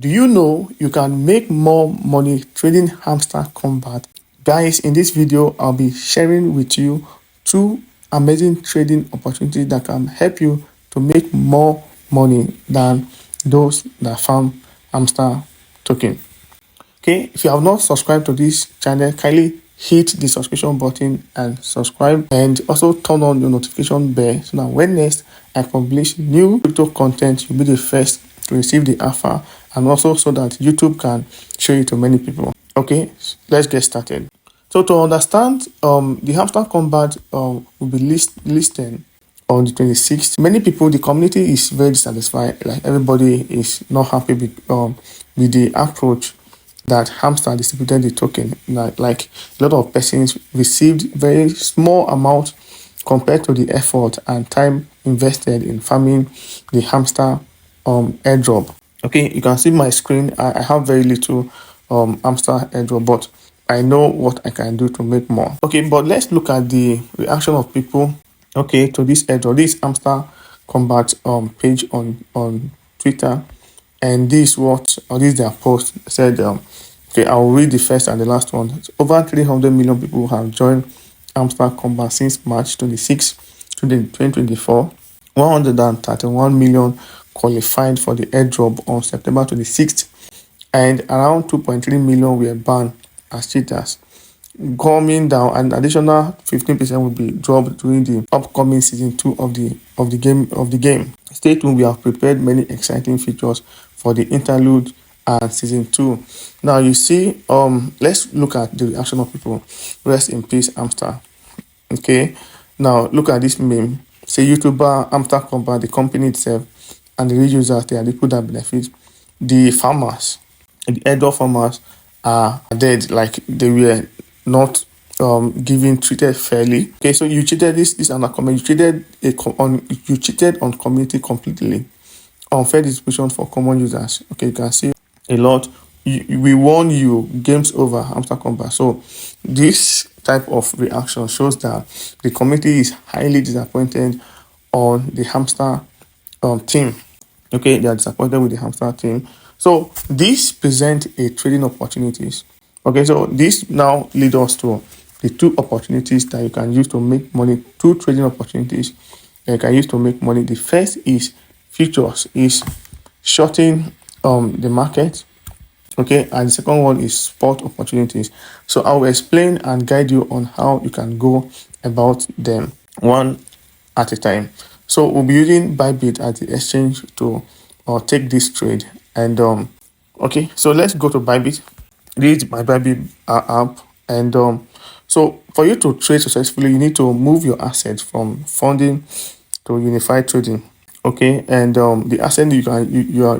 Do you know you can make more money trading Hamster Kombat? Guys, in this video, I'll be sharing with you two amazing trading opportunities that can help you to make more money than those that farm hamster token. Okay, if you have not subscribed to this channel, kindly hit the subscription button and subscribe, and also turn on your notification bell so that when next I publish new crypto content, you'll be the first to receive the alpha, and also so that YouTube can show it to many people. Okay, let's get started. So to understand, the Hamster Kombat will be listed on the 26th. Many people, the community is very dissatisfied. Like everybody is not happy with the approach that Hamster distributed the token. Like a lot of persons received very small amount compared to the effort and time invested in farming the Hamster airdrop. Okay, you can see my screen. I have very little Hamster airdrop, but I know what I can do to make more. Okay, but let's look at the reaction of people, okay, to this airdrop. This Hamster Kombat page on Twitter, and this is their post. Said okay, I'll read the first and the last one. Over 300 million people have joined Hamster Kombat since March 26, 2024. 131 million qualified for the airdrop on September 26th, and around 2.3 million were banned as cheaters. Coming down, an additional 15% will be dropped during the upcoming season 2 of the game. Stay tuned, we have prepared many exciting features for the interlude and season 2. Now you see, let's look at the reaction of people. Rest in peace, Hamster. Okay, now look at this meme. Say YouTuber Hamster Kombat, the company itself, and the real users, they are the people that benefit. The farmers, the airdrop farmers are dead, like they were not treated fairly. Okay, so you cheated this and a comment. You cheated on community completely. Unfair distribution for common users. Okay, you can see a lot. We warn you, game's over, Hamster Kombat. So this type of reaction shows that the community is highly disappointed on the Hamster team. Okay, they are disappointed with the Hamster team. So this presents a trading opportunities. Okay, so this now leads us to the two opportunities that you can use to make money. Two trading opportunities that you can use to make money. The first is futures, is shorting the market. Okay, and the second one is spot opportunities. So I will explain and guide you on how you can go about them one at a time. So we'll be using Bybit as the exchange to take this trade. And okay, so let's go to Bybit. This is my Bybit app, and so for you to trade successfully, you need to move your assets from funding to unified trading. Okay, and the asset you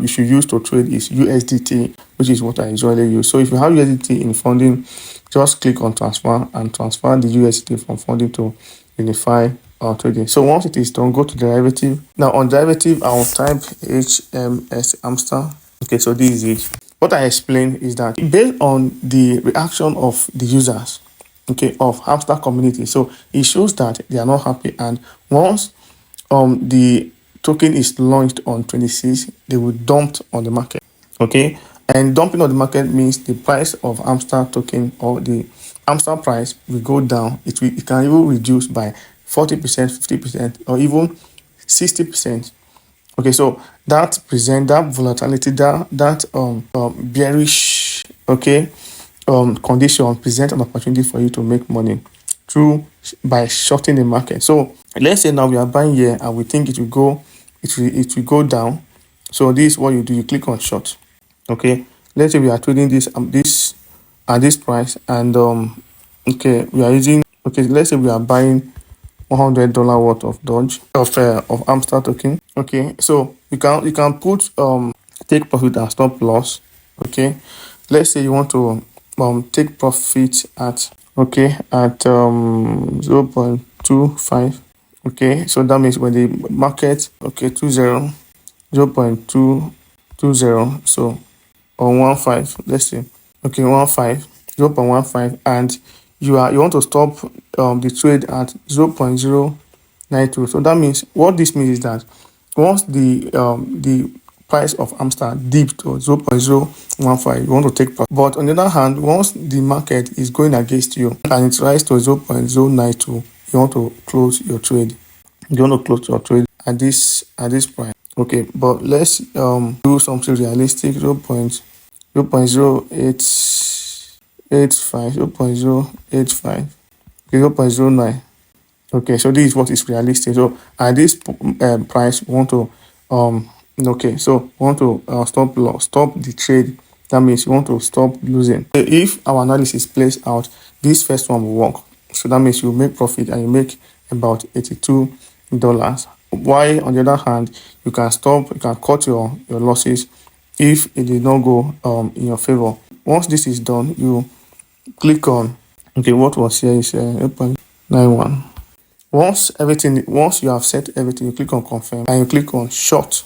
should use to trade is USDT, which is what I usually use. So if you have USDT in funding, just click on transfer and transfer the USDT from funding to unified trading. So once it is done, go to derivative. Now on derivative, I will type HMS Hamster. Okay, so this is it. What I explained is that based on the reaction of the users, okay, of Hamster community, so it shows that they are not happy, and once the token is launched on 26, they will dump on the market. Okay, and dumping on the market means the price of Hamster token or the Hamster price will go down. It can even reduce by 40%, 50%, or even 60%. Okay, so that present that volatility, that bearish, okay, condition present an opportunity for you to make money by shorting the market. So let's say now we are buying here and we think it will go down. So this is what you do: you click on short. Okay, let's say we are trading this at this price, and okay, we are using, okay, let's say we are buying $100 worth of Dodge of Hamster token. Okay, so you can put take profit and stop loss. Okay, let's say you want to take profit at 0.25. okay, so that means when the market 0.220, so on 15, let's say 0.15, and you want to stop the trade at 0.092. So that means, what this means is that once the price of Hamster dipped to 0.015, you want to take profit. But on the other hand, once the market is going against you and it rises to 0.092, you want to close your trade. You want to close your trade at this price. Okay, but let's do something realistic. 0.085, 0.085, 0.09. Okay, so this is what is realistic. So at this price, we want to okay, so we want to stop the trade. That means you want to stop losing. So if our analysis plays out, this first one will work. So that means you make profit and you make about $82. Why, on the other hand, you can cut your losses if it did not go in your favor. Once this is done, you click on, okay, what was here is 8.91. Once you have set everything, you click on confirm and you click on short.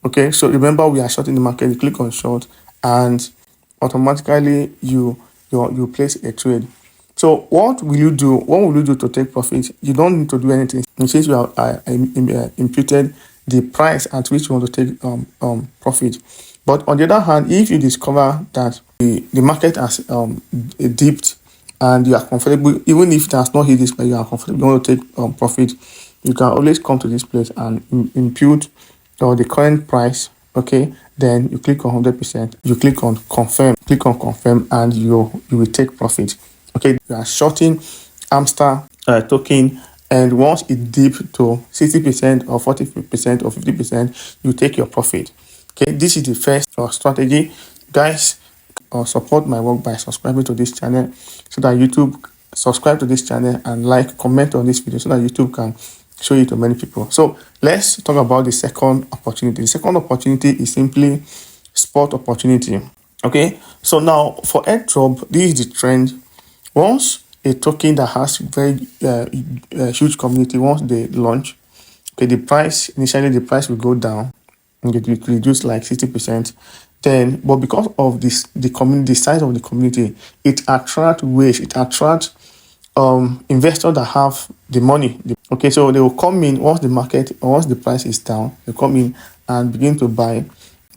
Okay, so remember we are shorting the market. You click on short and automatically you place a trade. So what will you do? What will you do to take profit? You don't need to do anything. Since you have imputed the price at which you want to take profit. But on the other hand, if you discover that the market has dipped and you are comfortable, even if it has not hit this place, you are comfortable, you want to take profit, you can always come to this place and impute the current price. Okay, then you click on 100%, you click on confirm, and you will take profit. Okay, you are shorting Hamster token, and once it dips to 60% or 40% or 50%, you take your profit. Okay, this is the first strategy. Guys, support my work by subscribing to this channel so that YouTube subscribe to this channel and comment on this video so that YouTube can show it to many people. So let's talk about the second opportunity. The second opportunity is simply spot opportunity. Okay, so now for AIRDROP, this is the trend. Once a token that has very huge community, once they launch, okay, initially the price will go down and it will reduce like 60%. Then, but because of the size of the community, it attracts investors that have the money. Okay, so they will come in once the price is down. They come in and begin to buy,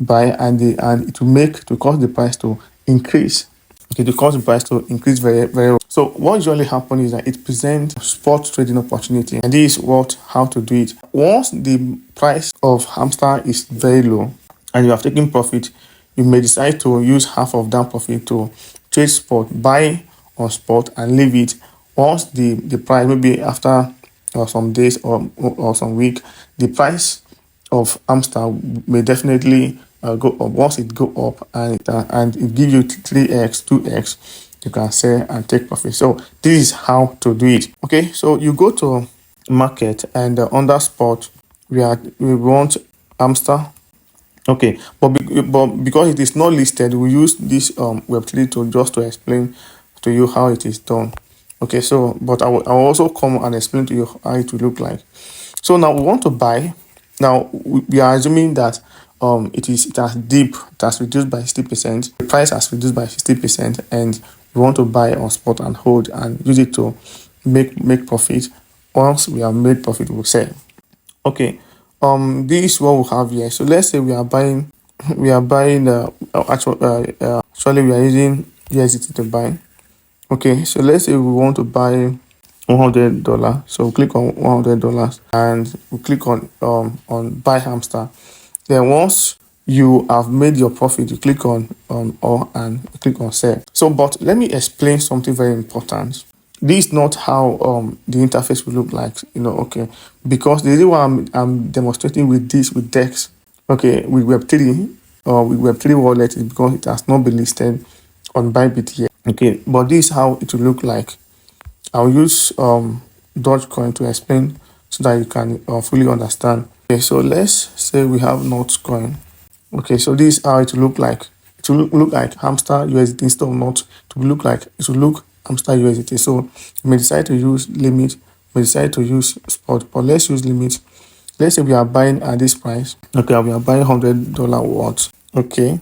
and it will cause the price to increase. Okay, to cause the price to increase very, very well. So what usually happens is that it presents spot trading opportunity, and this is how to do it. Once the price of Hamster is very low and you have taken profit, you may decide to use half of that profit to trade spot, buy on spot and leave it. Once the price, maybe after some days or some week, the price of Hamster may definitely go up. Once it go up and it gives you 3x, 2x, you can sell and take profit. So this is how to do it. Okay, so you go to market and under spot we want Hamster. Okay, but because it is not listed, we use this Web3 to just to explain to you how it is done. Okay, so but I will also come and explain to you how it will look like. So now we want to buy. Now we are assuming that it has dipped, it has reduced by 60%. The price has reduced by 60%, and we want to buy on spot and hold and use it to make profit. Once we have made profit, we'll sell. Okay, this is what we have here. So let's say we are buying actually we are using USDT to buy. Okay, so let's say we want to buy $100. So we click on $100 and we click on buy Hamster. Then once you have made your profit, you click on or and click on sell. So but let me explain something very important. This is not how the interface will look like, okay, because the reason why I'm demonstrating with DEX, okay, with Web3 with Web3 wallet is because it has not been listed on Bybit yet. Okay, but this is how it will look like. I'll use Dogecoin to explain so that you can fully understand. Okay, so let's say we have Notcoin. Okay, so this is how it will look like. It will look like Hamster USDT instead of not. It will look Hamster USDT. So you may decide to use limit, may decide to use spot, but let's use limit. Let's say we are buying at this price. Okay, we are buying $100 worth. Okay,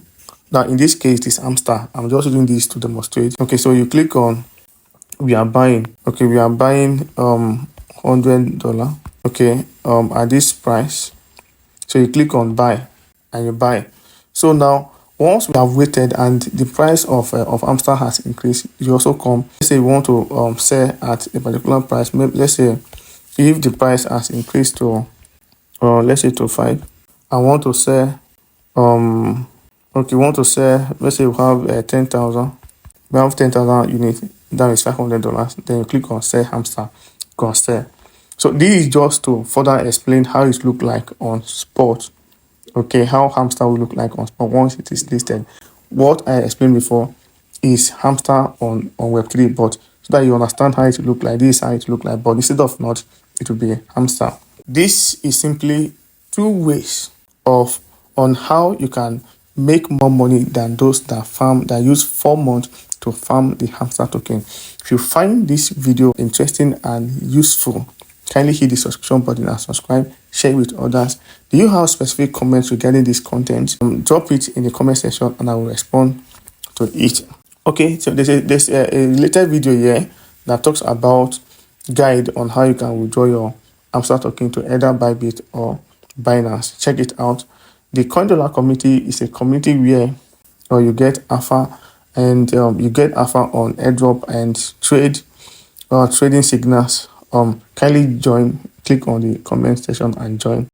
now in this case, this Hamster. I'm just using this to demonstrate. Okay, so you click on we are buying. Okay, we are buying $100. Okay, at this price. So you click on buy. and you buy. So now, once we have waited and the price of Hamster has increased, you also come. Let's say you want to sell at a particular price. Maybe let's say if the price has increased to let's say to 5, I want to sell okay, want to sell, let's say we have 10,000. We have 10,000 units, that is $500. Then you click on sell Hamster, go on sell. So this is just to further explain how it look like on spot. Okay, how Hamster will look like on spot once it is listed. What I explained before is Hamster on Web3, but so that you understand how it will look like, this is how it will look like, but instead of not, it will be Hamster. This is simply two ways of on how you can make more money than those that use 4 months to farm the Hamster token. If you find this video interesting and useful, kindly hit the subscription button and subscribe, share it with others. Do you have specific comments regarding this content? Drop it in the comment section and I will respond to it. Okay, so there's a related video here that talks about guide on how you can withdraw your Hamster token to either Bybit or Binance. Check it out. The CoinDollar community is a community where you get alpha and you get alpha on AIRDROP and trading signals. Kindly join. Click on the comment section and join.